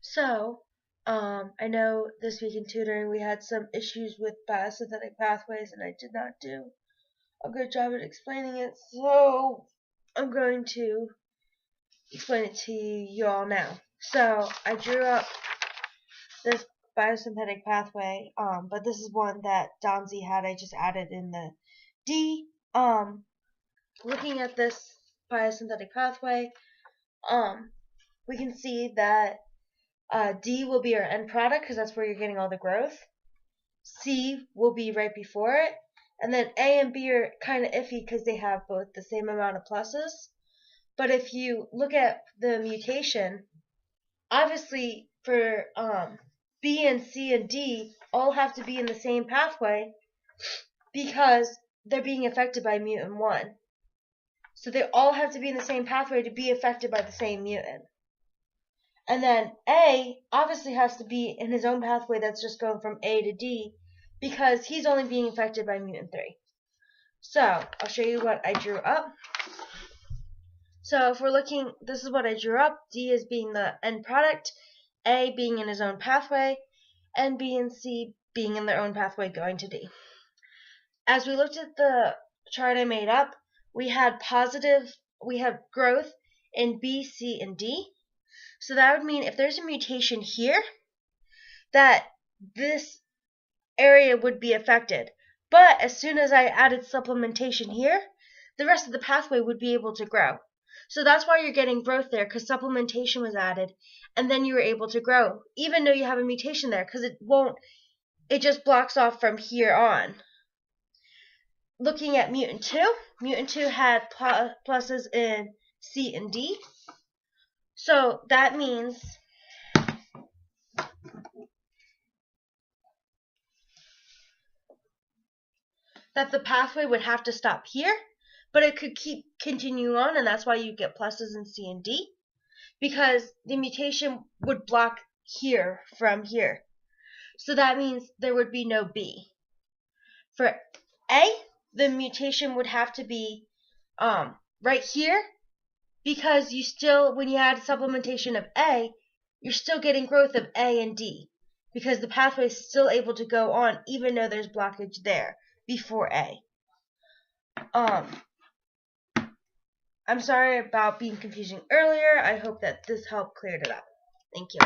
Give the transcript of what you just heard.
So, I know this week in tutoring we had some issues with biosynthetic pathways, and I did not do a good job at explaining it. So, I'm going to explain it to you all now. So, I drew up this biosynthetic pathway, but this is one that Donze had. I just added in the D. Looking at this biosynthetic pathway, we can see that D will be our end product because that's where you're getting all the growth. C will be right before it. And then A and B are kind of iffy because they have both the same amount of pluses. But if you look at the mutation, obviously for B and C and D all have to be in the same pathway because they're being affected by mutant 1. So they all have to be in the same pathway to be affected by the same mutant. And then A obviously has to be in his own pathway that's just going from A to D because he's only being affected by mutant 3. So I'll show you what I drew up. So if we're looking, this is what I drew up. D as being the end product, A being in his own pathway, and B and C being in their own pathway going to D. As we looked at the chart I made up, we had growth in B, C, and D. So that would mean if there's a mutation here, that this area would be affected. But as soon as I added supplementation here, the rest of the pathway would be able to grow. So that's why you're getting growth there, because supplementation was added, and then you were able to grow, even though you have a mutation there, because it just blocks off from here on. Looking at mutant 2 had pluses in C and D. So that means that the pathway would have to stop here, but it could keep continuing on, and that's why you get pluses in C and D, because the mutation would block here from here. So that means there would be no B. For A, the mutation would have to be right here, because you still, when you add supplementation of A, you're still getting growth of A and D, because the pathway is still able to go on even though there's blockage there before A. I'm sorry about being confusing earlier. I hope that this helped clear it up. Thank you.